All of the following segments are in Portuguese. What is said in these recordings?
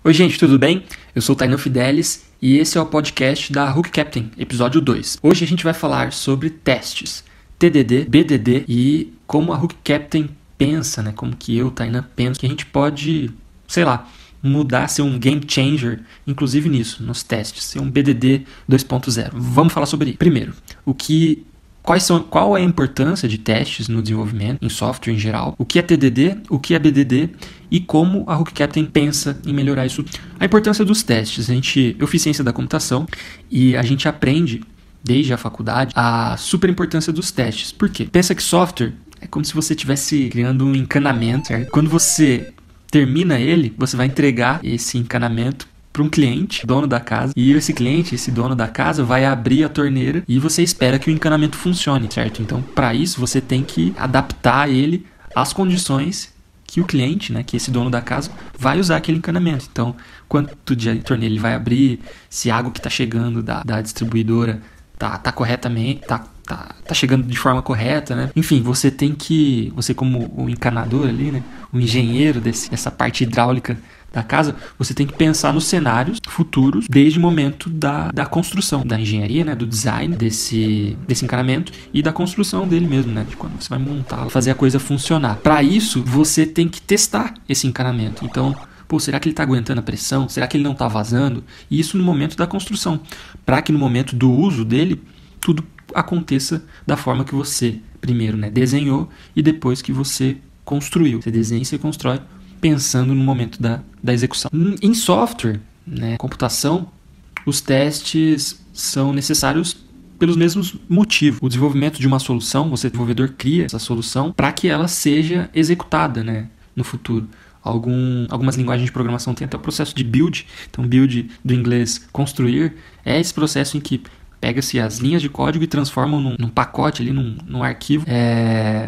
Oi gente, tudo bem? Eu sou o Tainan Fidelis e esse é o podcast da Hook Captain, episódio 2. Hoje a gente vai falar sobre testes, TDD, BDD e como a Hook Captain pensa, né? Como que eu, Tainan, penso que a gente pode, mudar, ser um game changer, inclusive nisso, nos testes, ser um BDD 2.0. Vamos falar sobre isso. Primeiro, qual é a importância de testes no desenvolvimento, em software em geral, o que é TDD, o que é BDD e como a Hook Captain pensa em melhorar isso. A importância dos testes. Eu fiz ciência da computação e a gente aprende, desde a faculdade, a super importância dos testes. Por quê? Pensa que software é como se você estivesse criando um encanamento, certo? Quando você termina ele, você vai entregar esse encanamento para um cliente, dono da casa, e esse dono da casa vai abrir a torneira e você espera que o encanamento funcione, certo? Então, para isso, você tem que adaptar ele às condições que o cliente, né, que esse dono da casa, vai usar aquele encanamento. Então, quanto de torneira ele vai abrir, se a água que está chegando da distribuidora tá corretamente, tá chegando de forma correta, né? Enfim, você como o encanador ali, né, o engenheiro dessa parte hidráulica da casa, você tem que pensar nos cenários futuros desde o momento da construção, da engenharia, né, do design desse encanamento e da construção dele mesmo, né, de quando você vai montar, fazer a coisa funcionar. Para isso, você tem que testar esse encanamento. Então, será que ele está aguentando a pressão? Será que ele não está vazando? E isso no momento da construção, para que no momento do uso dele, tudo aconteça da forma que você primeiro, né, desenhou e depois que você construiu. Você desenha e você constrói pensando no momento da execução. Em software, né, computação, os testes são necessários pelos mesmos motivos. O desenvolvimento de uma solução, você, desenvolvedor, cria essa solução para que ela seja executada, né, no futuro. Algumas linguagens de programação têm até o processo de build. Então, build, do inglês construir, é esse processo em que pega-se as linhas de código e transformam num pacote, ali, num arquivo,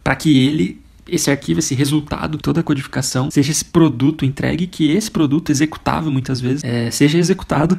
para que esse arquivo, esse resultado, toda a codificação, seja esse produto entregue, que esse produto executável, muitas vezes, seja executado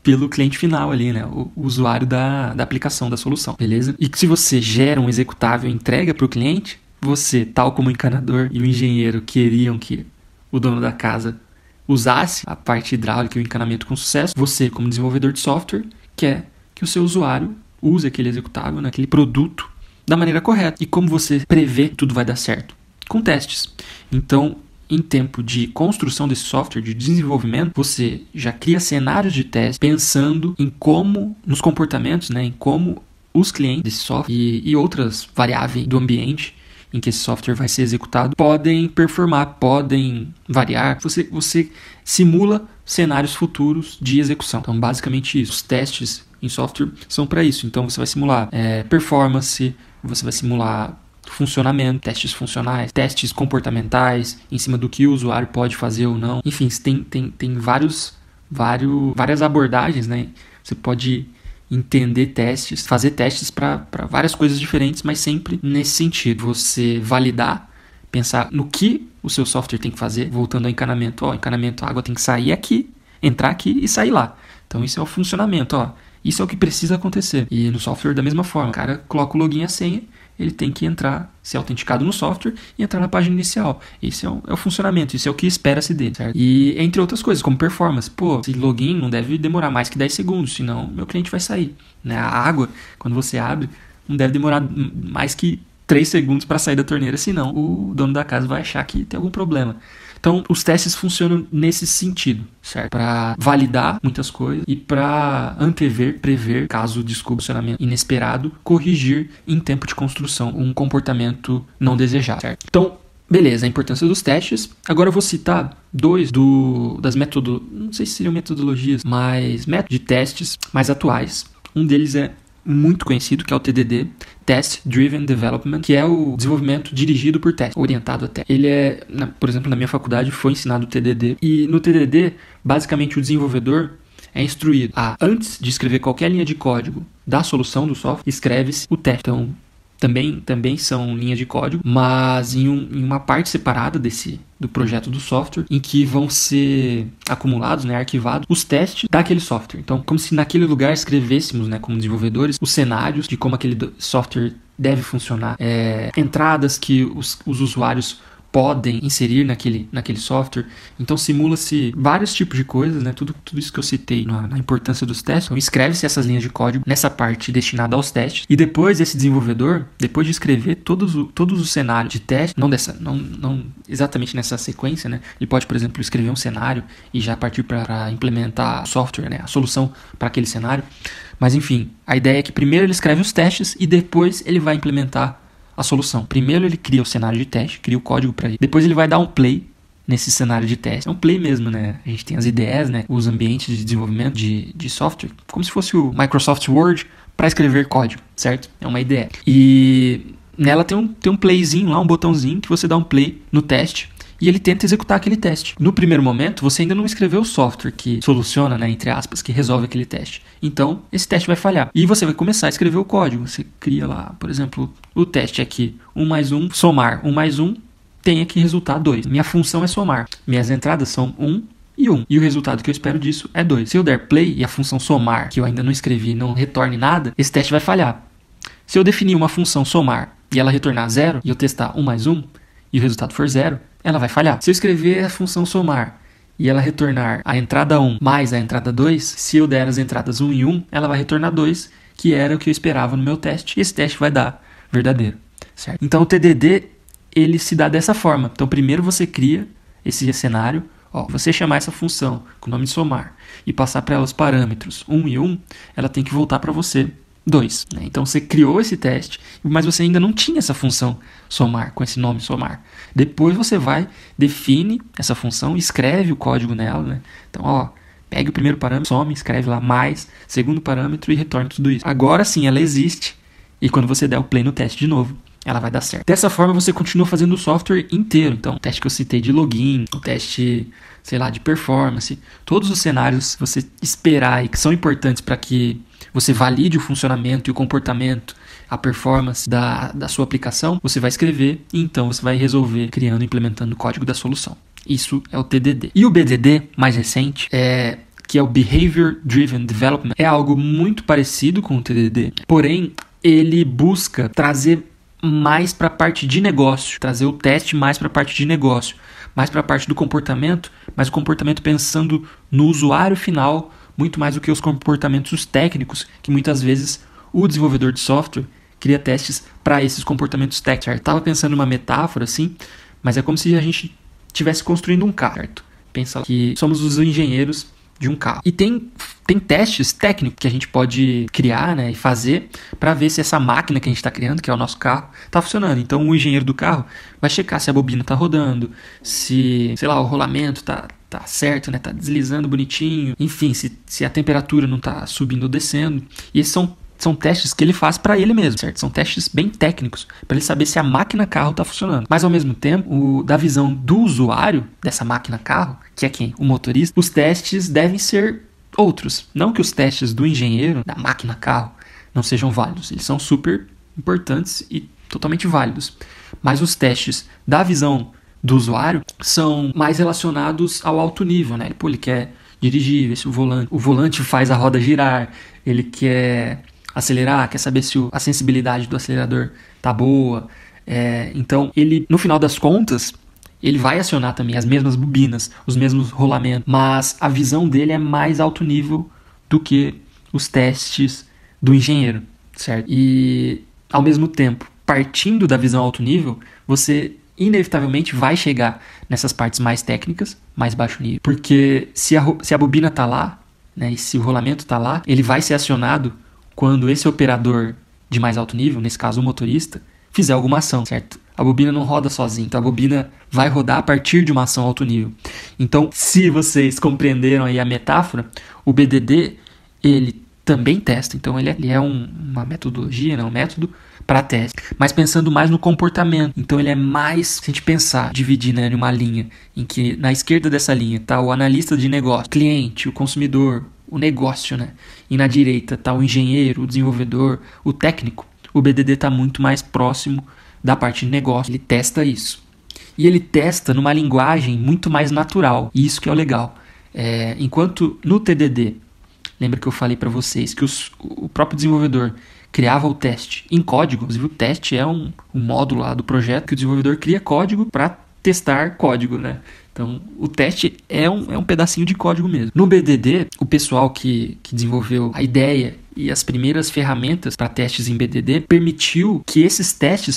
pelo cliente final ali, né? O usuário da aplicação, da solução, beleza? E que se você gera um executável e entrega para o cliente, você, tal como o encanador e o engenheiro queriam que o dono da casa usasse a parte hidráulica e o encanamento com sucesso, você, como desenvolvedor de software, quer que o seu usuário use aquele executável, né, aquele produto, da maneira correta. E como você prevê que tudo vai dar certo? Com testes. Então, em tempo de construção desse software, de desenvolvimento, você já cria cenários de teste pensando em como, nos comportamentos, né, em como os clientes desse software e outras variáveis do ambiente em que esse software vai ser executado podem performar, podem variar. Você simula cenários futuros de execução. Então, basicamente isso. Os testes em software são para isso. Então, você vai simular performance, você vai simular funcionamento, testes funcionais, testes comportamentais, em cima do que o usuário pode fazer ou não. Enfim, tem várias abordagens, né? Você pode entender testes, fazer testes para várias coisas diferentes, mas sempre nesse sentido. Você validar, pensar no que o seu software tem que fazer, voltando ao encanamento. Encanamento, a água tem que sair aqui, entrar aqui e sair lá. Então, isso é o funcionamento, Isso é o que precisa acontecer. E no software, da mesma forma, o cara coloca o login e a senha, ele tem que entrar, ser autenticado no software e entrar na página inicial. Esse é o funcionamento, isso é o que espera-se dele, certo? E entre outras coisas, como performance. Esse login não deve demorar mais que 10 segundos, senão meu cliente vai sair, né? A água, quando você abre, não deve demorar mais que 3 segundos para sair da torneira, senão o dono da casa vai achar que tem algum problema. Então, os testes funcionam nesse sentido, certo? Para validar muitas coisas e para prever, caso descubra funcionamento inesperado, corrigir em tempo de construção um comportamento não desejado, certo? Então, beleza, a importância dos testes. Agora eu vou citar dois das não sei se seriam metodologias, mas métodos de testes mais atuais. Um deles é muito conhecido, que é o TDD, Test Driven Development, que é o desenvolvimento dirigido por teste, orientado a teste. Ele por exemplo, na minha faculdade foi ensinado o TDD, e no TDD, basicamente o desenvolvedor é instruído a, antes de escrever qualquer linha de código da solução do software, escreve-se o teste. Então, também são linhas de código, mas em uma parte separada do projeto do software, em que vão ser acumulados, né, arquivados, os testes daquele software. Então, como se naquele lugar escrevêssemos, né, como desenvolvedores, os cenários de como aquele software deve funcionar, entradas que os usuários podem inserir naquele software. Então simula-se vários tipos de coisas, né? Tudo isso que eu citei na importância dos testes. Então escreve-se essas linhas de código nessa parte destinada aos testes. E depois esse desenvolvedor, depois de escrever todos os cenários de teste, não exatamente nessa sequência, né? Ele pode, por exemplo, escrever um cenário e já partir para implementar o software, né? A solução para aquele cenário. Mas enfim, a ideia é que primeiro ele escreve os testes e depois ele vai implementar a solução. Primeiro ele cria o cenário de teste, cria o código para ele. Depois ele vai dar um play nesse cenário de teste. É um play mesmo, né? A gente tem as IDEs, né? Os ambientes de desenvolvimento de software, como se fosse o Microsoft Word para escrever código, certo? É uma IDE. E nela tem um playzinho lá, um botãozinho que você dá um play no teste e ele tenta executar aquele teste. No primeiro momento, você ainda não escreveu o software que soluciona, né, entre aspas, que resolve aquele teste. Então, esse teste vai falhar. E você vai começar a escrever o código. Você cria lá, por exemplo, o teste aqui, 1 mais 1, somar 1 mais 1, tem aqui resultar 2. Minha função é somar. Minhas entradas são 1 e 1. E o resultado que eu espero disso é 2. Se eu der play e a função somar, que eu ainda não escrevi, não retorne nada, esse teste vai falhar. Se eu definir uma função somar e ela retornar 0, e eu testar 1 mais 1, e o resultado for 0, ela vai falhar. Se eu escrever a função somar e ela retornar a entrada 1 mais a entrada 2, se eu der as entradas 1 e 1, ela vai retornar 2, que era o que eu esperava no meu teste, e esse teste vai dar verdadeiro, certo? Então o TDD, ele se dá dessa forma. Então primeiro você cria esse cenário, você chamar essa função com o nome de somar e passar para ela os parâmetros 1 e 1, ela tem que voltar para você 2, né? Então você criou esse teste, mas você ainda não tinha essa função somar, com esse nome somar. Depois você define essa função, escreve o código nela, né? Então, pega o primeiro parâmetro, some, escreve lá mais, segundo parâmetro e retorna tudo isso. Agora sim, ela existe, e quando você der o play no teste de novo, ela vai dar certo. Dessa forma você continua fazendo o software inteiro. Então, o teste que eu citei de login, o teste, de performance, todos os cenários que você esperar e que são importantes para que você valide o funcionamento e o comportamento, a performance da sua aplicação, você vai escrever e então você vai resolver criando e implementando o código da solução. Isso é o TDD. E o BDD, mais recente, que é o Behavior Driven Development, é algo muito parecido com o TDD, porém ele busca trazer mais para a parte de negócio, trazer o teste mais para a parte de negócio, mais para a parte do comportamento, mas o comportamento pensando no usuário final, muito mais do que os comportamentos técnicos, que muitas vezes o desenvolvedor de software cria testes para esses comportamentos técnicos. Eu estava pensando numa metáfora assim, mas é como se a gente estivesse construindo um carro, certo? Pensa que somos os engenheiros de um carro. E tem testes técnicos que a gente pode criar, né, e fazer para ver se essa máquina que a gente está criando, que é o nosse carro, está funcionando. Então o engenheiro do carro vai checar se a bobina está rodando, se, o rolamento tá certo, né, tá deslizando bonitinho, enfim, se a temperatura não está subindo ou descendo. E esses são testes que ele faz para ele mesmo, certo? São testes bem técnicos para ele saber se a máquina carro está funcionando. Mas ao mesmo tempo, da visão do usuário dessa máquina carro, que é quem? O motorista, os testes devem ser outros. Não que os testes do engenheiro da máquina carro não sejam válidos, eles são super importantes e totalmente válidos. Mas os testes da visão do usuário são mais relacionados ao alto nível, né? Ele quer dirigir, ver se o volante faz a roda girar, ele quer acelerar, quer saber se a sensibilidade do acelerador tá boa. Então, ele, no final das contas, ele vai acionar também as mesmas bobinas, os mesmos rolamentos, mas a visão dele é mais alto nível do que os testes do engenheiro, certo? E, ao mesmo tempo, partindo da visão alto nível, você inevitavelmente vai chegar nessas partes mais técnicas, mais baixo nível. Porque se a bobina tá lá, né, e se o rolamento tá lá, ele vai ser acionado quando esse operador de mais alto nível, nesse caso o motorista, fizer alguma ação, certo? A bobina não roda sozinha, então a bobina vai rodar a partir de uma ação alto nível. Então, se vocês compreenderam aí a metáfora, o BDD, ele também testa. Então, ele é uma metodologia, né, um método para teste, mas pensando mais no comportamento. Então, ele é mais, se a gente pensar, dividir, né, em uma linha, em que na esquerda dessa linha está o analista de negócio, o cliente, o consumidor, o negócio, né? E na direita está o engenheiro, o desenvolvedor, o técnico. O BDD está muito mais próximo da parte de negócio. Ele testa isso. E ele testa numa linguagem muito mais natural. E isso que é o legal. Enquanto no TDD, lembra que eu falei para vocês que o próprio desenvolvedor criava o teste em código. Inclusive o teste é um módulo lá do projeto que o desenvolvedor cria código para testar código, né? Então, o teste é um pedacinho de código mesmo. No BDD, o pessoal que desenvolveu a ideia e as primeiras ferramentas para testes em BDD permitiu que esses testes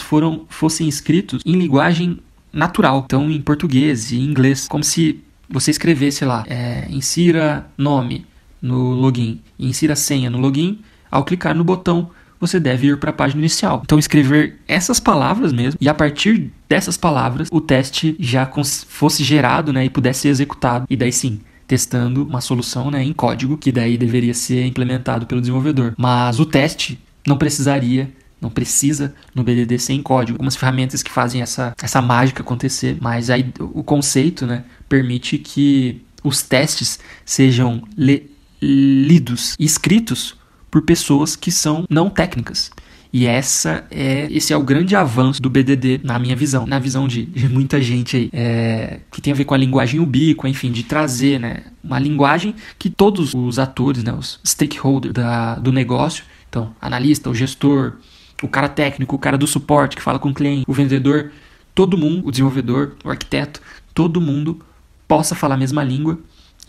fossem escritos em linguagem natural. Então, em português e em inglês. Como se você escrevesse lá, insira nome no login, insira senha no login. Ao clicar no botão, você deve ir para a página inicial. Então, escrever essas palavras mesmo, e a partir dessas palavras, o teste já fosse gerado, né, e pudesse ser executado. E daí sim, testando uma solução, né, em código, que daí deveria ser implementado pelo desenvolvedor. Mas o teste não precisa no BDD ser em código. Algumas ferramentas que fazem essa mágica acontecer, mas aí o conceito, né, permite que os testes sejam lidos e escritos por pessoas que são não técnicas. E esse é o grande avanço do BDD, na minha visão, na visão de muita gente aí, que tem a ver com a linguagem ubíqua, enfim, de trazer, né, uma linguagem que todos os atores, né, os stakeholders do negócio, então, analista, o gestor, o cara técnico, o cara do suporte que fala com o cliente, o vendedor, todo mundo, o desenvolvedor, o arquiteto, todo mundo possa falar a mesma língua,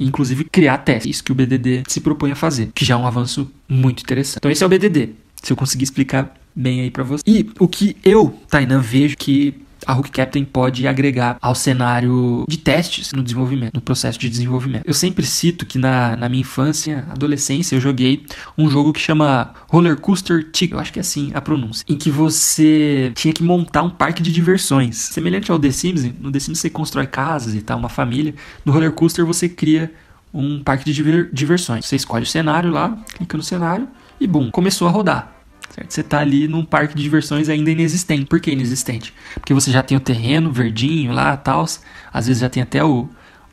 inclusive criar testes. Isso que o BDD se propõe a fazer, que já é um avanço muito interessante. Então esse é o BDD, se eu conseguir explicar bem aí pra você. E o que eu, Tainan, vejo que a Hook Captain pode agregar ao cenário de testes no desenvolvimento, no processo de desenvolvimento. Eu sempre cito que na minha infância, adolescência, eu joguei um jogo que chama Roller Coaster Tycoon, eu acho que é assim a pronúncia, em que você tinha que montar um parque de diversões. Semelhante ao The Sims, no The Sims você constrói casas e tal, uma família. No Roller Coaster você cria um parque de diversões. Você escolhe o cenário lá, clica no cenário e bum, começou a rodar. Certo? Você está ali num parque de diversões ainda inexistente. Por que inexistente? Porque você já tem o terreno verdinho lá, tal. Às vezes já tem até o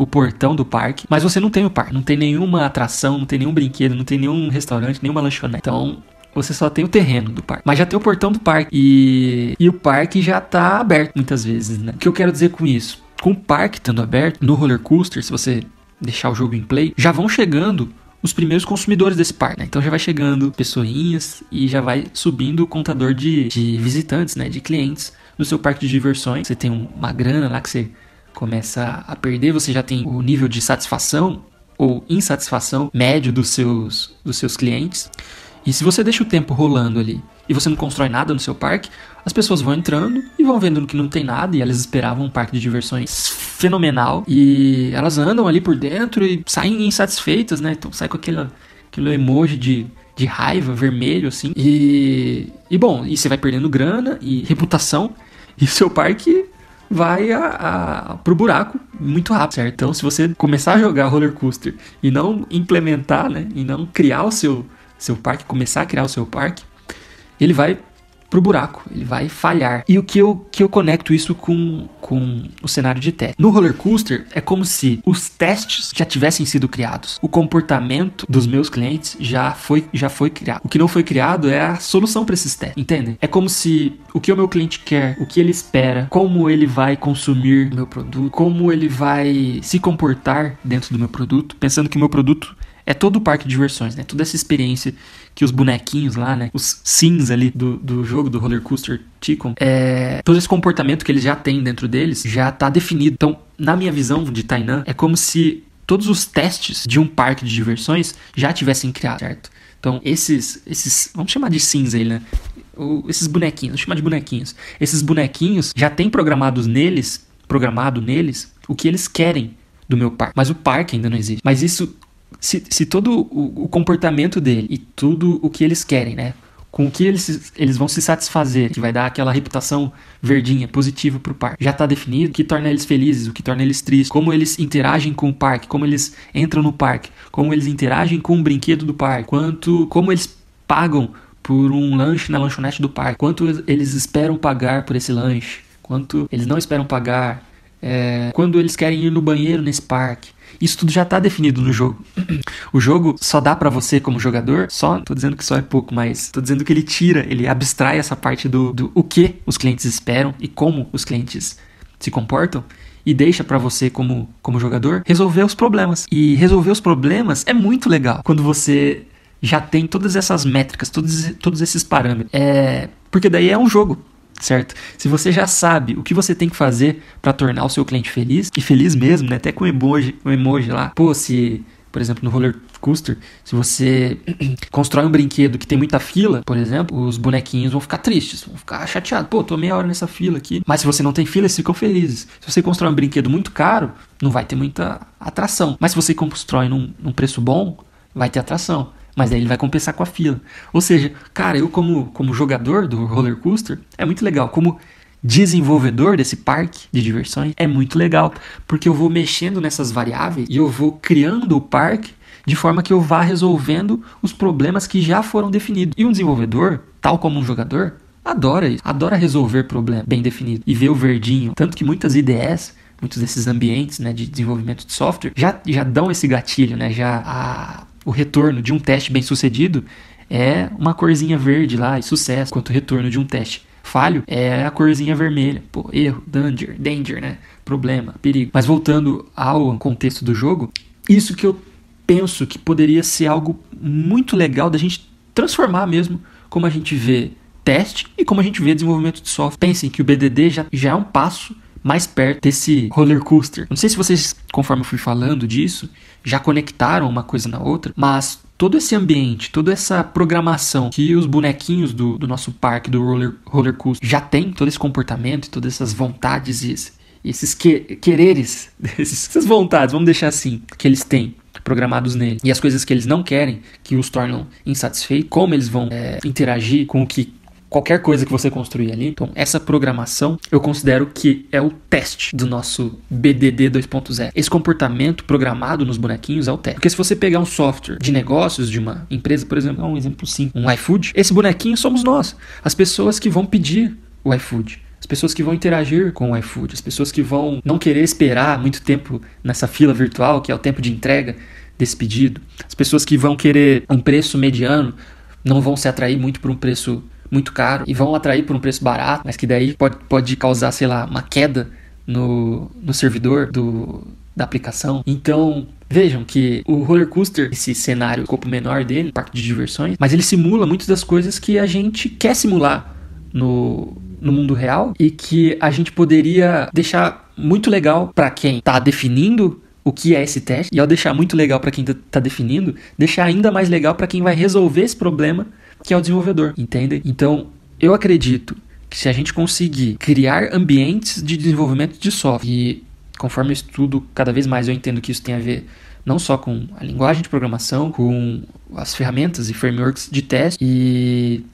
portão do parque. Mas você não tem o parque. Não tem nenhuma atração, não tem nenhum brinquedo, não tem nenhum restaurante, nenhuma lanchonete. Então, você só tem o terreno do parque. Mas já tem o portão do parque. E o parque já está aberto muitas vezes, né? O que eu quero dizer com isso? Com o parque estando aberto, no roller coaster, se você deixar o jogo em play, já vão chegando os primeiros consumidores desse parque, né? Então já vai chegando pessoinhas e já vai subindo o contador de visitantes, né? De clientes no seu parque de diversões. Você tem uma grana lá que você começa a perder, você já tem o nível de satisfação ou insatisfação médio dos seus clientes. E se você deixa o tempo rolando ali e você não constrói nada no seu parque, as pessoas vão entrando e vão vendo que não tem nada, e elas esperavam um parque de diversões fenomenal, e elas andam ali por dentro e saem insatisfeitas, né? Então sai com aquele emoji de raiva vermelho, assim. E bom, e você vai perdendo grana e reputação, e o seu parque vai pro buraco muito rápido, certo? Então se você começar a jogar roller coaster e não implementar, né? E não criar o seu parque, começar a criar o seu parque, ele vai pro buraco, ele vai falhar. E o que eu conecto isso com o cenário de teste? No roller coaster é como se os testes já tivessem sido criados. O comportamento dos meus clientes já foi criado. O que não foi criado é a solução para esses testes, entendem? É como se o que o meu cliente quer, o que ele espera, como ele vai consumir o meu produto, como ele vai se comportar dentro do meu produto, pensando que o meu produto é todo o parque de diversões, né? Toda essa experiência que os bonequinhos lá, né? Os sims ali do jogo, do Roller Coaster Tycoon, todo esse comportamento que eles já têm dentro deles já está definido. Então, na minha visão de Tainan, é como se todos os testes de um parque de diversões já tivessem criado, certo? Então, esses vamos chamar de sims aí, né? Esses bonequinhos, vamos chamar de bonequinhos. Esses bonequinhos já têm programado neles o que eles querem do meu parque. Mas o parque ainda não existe. Mas isso... Se todo o comportamento dele e tudo o que eles querem, né? Com o que eles vão se satisfazer, que vai dar aquela reputação verdinha, positiva pro parque, já está definido, o que torna eles felizes, o que torna eles tristes, como eles interagem com o parque, como eles entram no parque, como eles interagem com o brinquedo do parque, como eles pagam por um lanche na lanchonete do parque, quanto eles esperam pagar por esse lanche, quanto eles não esperam pagar, quando eles querem ir no banheiro nesse parque. Isso tudo já está definido no jogo. O jogo só dá para você como jogador, tô dizendo que só é pouco, mas tô dizendo que ele abstrai essa parte do o que os clientes esperam e como os clientes se comportam, e deixa para você como jogador resolver os problemas. E resolver os problemas é muito legal quando você já tem todas essas métricas, todos esses parâmetros. Porque daí é um jogo. certo? Se você já sabe o que você tem que fazer para tornar o seu cliente feliz, e feliz mesmo, né? Até com o emoji lá. Pô, se, por exemplo, no roller coaster, se você constrói um brinquedo que tem muita fila, por exemplo, os bonequinhos vão ficar tristes, vão ficar chateados. Pô, tô meia hora nessa fila aqui. Mas se você não tem fila, eles ficam felizes. Se você constrói um brinquedo muito caro, não vai ter muita atração. Mas se você constrói num preço bom, vai ter atração. Mas aí ele vai compensar com a fila. Ou seja, cara, eu como jogador do roller coaster, é muito legal. Como desenvolvedor desse parque de diversões, é muito legal. Porque eu vou mexendo nessas variáveis e eu vou criando o parque de forma que eu vá resolvendo os problemas que já foram definidos. E um desenvolvedor, tal como um jogador, adora isso. Adora resolver problemas bem definidos. E ver o verdinho. Tanto que muitas IDEs, muitos desses ambientes, né, de desenvolvimento de software, já dão esse gatilho, né? O retorno de um teste bem sucedido é uma corzinha verde lá, e sucesso. Enquanto o retorno de um teste falho é a corzinha vermelha. Pô, erro, danger, né? Problema, perigo. Mas voltando ao contexto do jogo, isso que eu penso que poderia ser algo muito legal da gente transformar mesmo como a gente vê teste e como a gente vê desenvolvimento de software. Pensem que o BDD já é um passo mais perto desse roller coaster. Não sei se vocês, conforme eu fui falando disso, já conectaram uma coisa na outra, mas todo esse ambiente, toda essa programação que os bonequinhos do nosso parque, do roller coaster, já tem, todo esse comportamento, todas essas vontades e esses quereres, essas vontades, vamos deixar assim, que eles têm programados nele, e as coisas que eles não querem, que os tornam insatisfeitos, como eles vão interagir com o que qualquer coisa que você construir ali. Então, essa programação eu considero que é o teste do nosso BDD 2.0. Esse comportamento programado nos bonequinhos é o teste. Porque se você pegar um software de negócios de uma empresa, por exemplo, um exemplo simples, um iFood, esse bonequinho somos nós. As pessoas que vão pedir o iFood. As pessoas que vão interagir com o iFood. As pessoas que vão não querer esperar muito tempo nessa fila virtual, que é o tempo de entrega desse pedido. As pessoas que vão querer um preço mediano, não vão se atrair muito por um preço muito caro e vão atrair por um preço barato, mas que daí pode causar, sei lá, uma queda no servidor da aplicação. Então, vejam que o roller coaster, esse cenário, o escopo menor dele, parque de diversões, mas ele simula muitas das coisas que a gente quer simular no mundo real e que a gente poderia deixar muito legal para quem está definindo o que é esse teste, e ao deixar muito legal para quem está definindo, deixar ainda mais legal para quem vai resolver esse problema, que é o desenvolvedor, entende? Então, eu acredito que se a gente conseguir criar ambientes de desenvolvimento de software, e conforme eu estudo cada vez mais, eu entendo que isso tem a ver não só com a linguagem de programação, com as ferramentas e frameworks de teste, e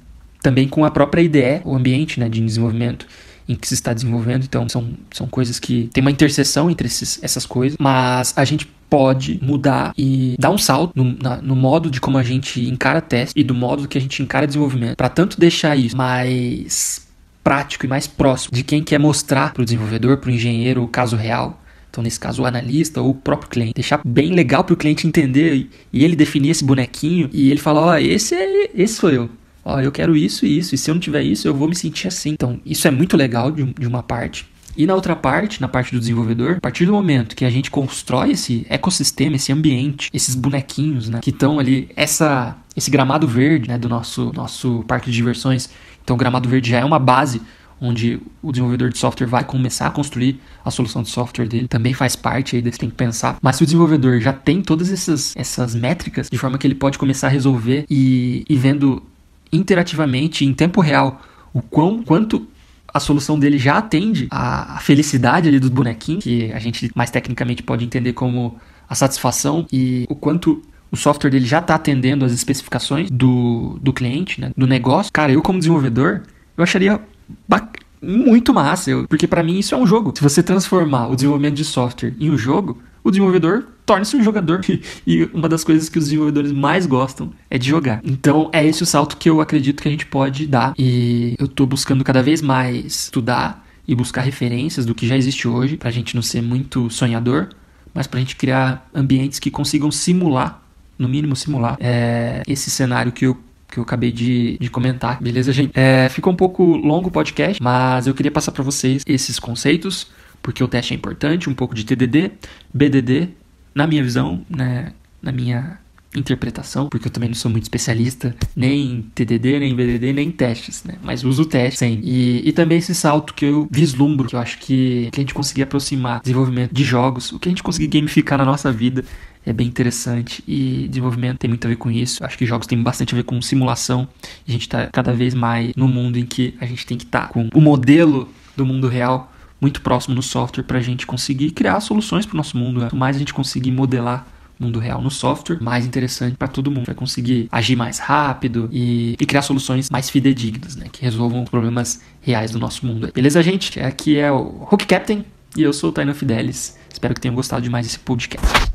também com a própria IDE, o ambiente, né, de desenvolvimento em que se está desenvolvendo. Então, são coisas que tem uma interseção entre essas coisas, mas a gente pode mudar e dar um salto no modo de como a gente encara teste e do modo que a gente encara desenvolvimento, para tanto deixar isso mais prático e mais próximo de quem quer mostrar para o desenvolvedor, para o engenheiro, o caso real. Então, nesse caso, o analista ou o próprio cliente. Deixar bem legal para o cliente entender e ele definir esse bonequinho e ele falar, esse sou eu. Eu quero isso e isso, e se eu não tiver isso, eu vou me sentir assim. Então, isso é muito legal de uma parte. E na outra parte, na parte do desenvolvedor, a partir do momento que a gente constrói esse ecossistema, esse ambiente, esses bonequinhos, né, que estão ali, esse gramado verde, né, do nosso parque de diversões. Então, o gramado verde já é uma base onde o desenvolvedor de software vai começar a construir a solução de software dele. Também faz parte aí desse tem que pensar. Mas se o desenvolvedor já tem todas essas métricas, de forma que ele pode começar a resolver e vendo interativamente, em tempo real, quanto a solução dele já atende a felicidade ali dos bonequinhos, que a gente mais tecnicamente pode entender como a satisfação, e o quanto o software dele já está atendendo as especificações do cliente, né, do negócio. Cara, eu como desenvolvedor, eu acharia muito massa, porque para mim isso é um jogo. Se você transformar o desenvolvimento de software em um jogo, o desenvolvedor torna-se um jogador. E uma das coisas que os desenvolvedores mais gostam é de jogar. Então é esse o salto que eu acredito que a gente pode dar. E eu tô buscando cada vez mais estudar e buscar referências do que já existe hoje, pra gente não ser muito sonhador, mas pra gente criar ambientes que consigam simular, no mínimo simular, esse cenário que eu acabei de comentar. Beleza, gente? Ficou um pouco longo o podcast, mas eu queria passar pra vocês esses conceitos, porque o teste é importante, um pouco de TDD, BDD, na minha visão, né, na minha interpretação, porque eu também não sou muito especialista nem em TDD, nem em BDD, nem em testes, né? Mas uso o teste sempre. E também esse salto que eu vislumbro, que eu acho que a gente conseguir aproximar desenvolvimento de jogos, o que a gente conseguir gamificar na nossa vida é bem interessante, e desenvolvimento tem muito a ver com isso. Eu acho que jogos tem bastante a ver com simulação, e a gente tá cada vez mais no mundo em que a gente tem que estar com o modelo do mundo real muito próximo no software para a gente conseguir criar soluções para o nosso mundo. Quanto mais a gente conseguir modelar o mundo real no software, mais interessante para todo mundo. Vai conseguir agir mais rápido e criar soluções mais fidedignas, né? Que resolvam os problemas reais do nosso mundo. Beleza, gente? Aqui é o Hook Captain e eu sou o Tainan Fidelis. Espero que tenham gostado demais desse podcast.